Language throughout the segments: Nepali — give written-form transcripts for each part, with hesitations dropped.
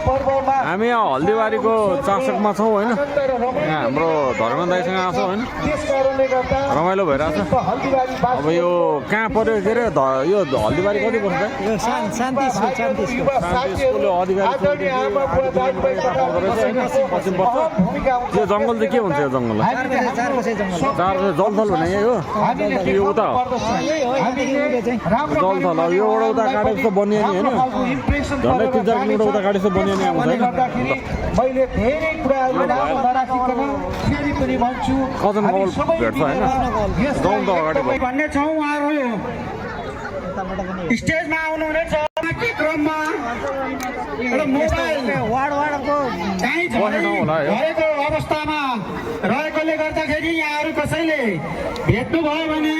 हामी यहाँ हल्दीबारीको चासकमा छौँ होइन। यहाँ हाम्रो धर्म दाइसँग आएको छौँ होइन। रमाइलो भइरहेको छ। अब यो कहाँ पर्यो के अरे यो हल्दीबारी कति पर्छ? शान्ति स्कुल अधिकारी पश्चिम पर्छ। यो जङ्गल चाहिँ के भन्छ? यो जङ्गललाई 4 जलथल भने यही हो कि यो उता हो? जलथल अब योबाट उता काटेको त बनियो नि होइन। झन्डै 3-4 किलोमिटर उता काटेको बनियो नि आउँछ होइन। मैले धेरै कुराहरू नराखिकन फेरि पनि भन्छु कजन कल भेट्छ होइन। जाउँ त अगाडि भन्ने छौँ। उहाँहरू स्टेजमा आउनुहुनेछ। क्रममा एउटा मोबाइल चाहिँ झरेको अवस्थामा रहेकोले गर्दाखेरि यहाँहरू कसैले भेट्नुभयो भने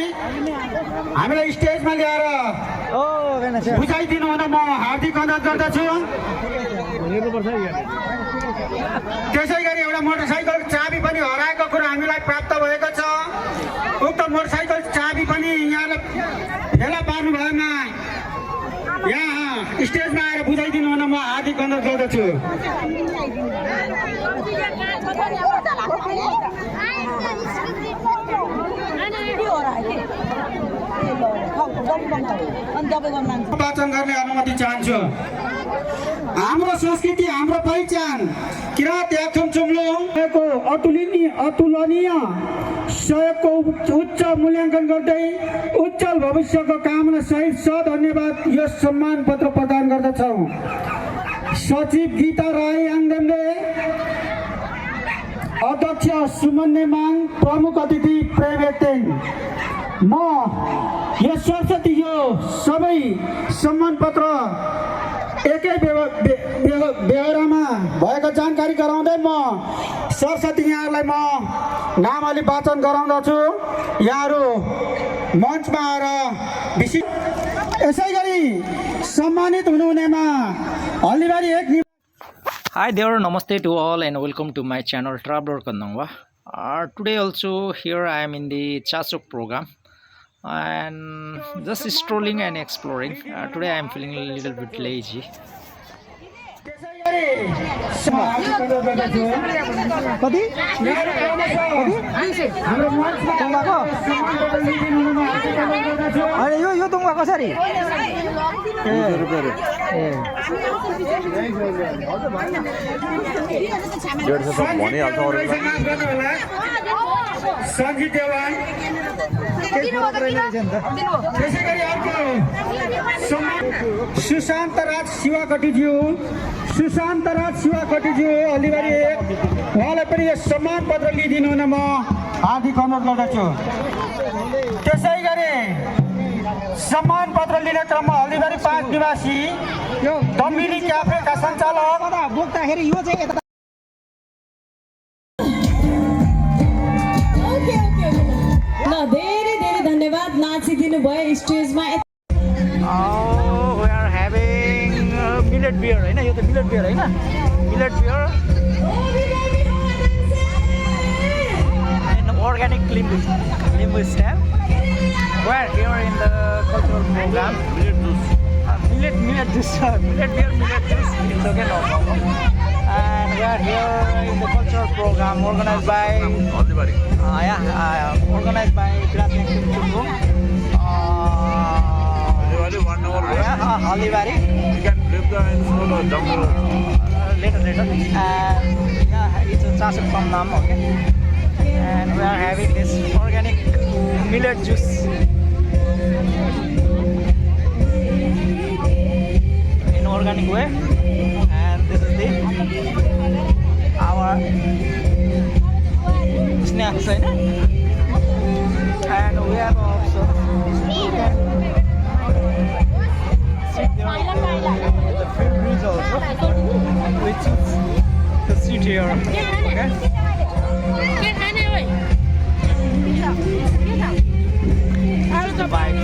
हामीलाई स्टेजमा ल्याएर बुझाइदिनु हुन म हार्दिक अनुरोध गर्दछु। त्यसै गरी एउटा मोटरसाइकल चाबी पनि हराएको कुरो हामीलाई प्राप्त भएको छ। उक्त मोटरसाइकल चाबी पनि यहाँलाई फेला पार्नु भएमा यहाँ स्टेजमा आएर बुझाइदिनु हुन म हार्दिक अनुरोध गर्दछु। वाचन गर्ने अनुमति चाहन्छु। हाम्रो संस्कृति, हाम्रो पहिचान किराँत याक्थुम चुम्लोङको अतुलनीय सहयोगको उच्च मूल्याङ्कन गर्दै उज्जवल भविष्यको कामना सहित धन्यवाद यो सम्मान पत्र प्रदान गर्दछौँ। सचिव गीता राई आङदेमले, अध्यक्ष सुमन नेमाङ, प्रमुख अतिथि प्रेमेतेन, म यस सरस्वती यो सबै सम्मान पत्र एकै बेहोरामा भएको जानकारी गराउँदै म सरस्वती यहाँहरूलाई म नामावली वाचन गराउँदछु। यहाँहरू मञ्चमा आएर विशेष यसै गरी सम्मानित हुनुहुनेमा हल्दीबारी एक। Hi there, namaste to all and welcome to my channel Traveler Kandangwa. Today also here I am in the Chasok program and just strolling and exploring. Today I am feeling a little bit lazy. यो तुङमा कसरी? सञ्जित देवान, त्यसै गरी अर्को सुशान्त राज शिवाकटीज्यू हल्दीबारी उहाँलाई पनि यो सम्मान पत्र लिइदिनु हुन म हार्दिक अनुरोध गर्दछु। त्यसै गरी सम्मान पत्र लिने क्रममा हल्दीबारी 5 निवासी दम्बिनी क्याफेका सञ्चालक बोक्दाखेरि यो चाहिँ धेरै धेरै धन्यवाद नाचिदिनु भयो स्टेजमा। We are having millet beer होइन, यो त millet beer होइन, millet beer and organic limbu stem. We are here in the cultural program. Millet juice, millet beer, millet juice. It's okay, no problem. And we are here in the cultural program organized by organized by Kirat Yaksum Chumlung. Haldibari. You can live there in the jungle. Later. And yeah, it's a Chasok from Nam, okay. And we are having this organic millet juice. In organic way. And this is our snacks, right? And we have also sit there in the field bridge also, which is the seat here, okay? This is the vibe.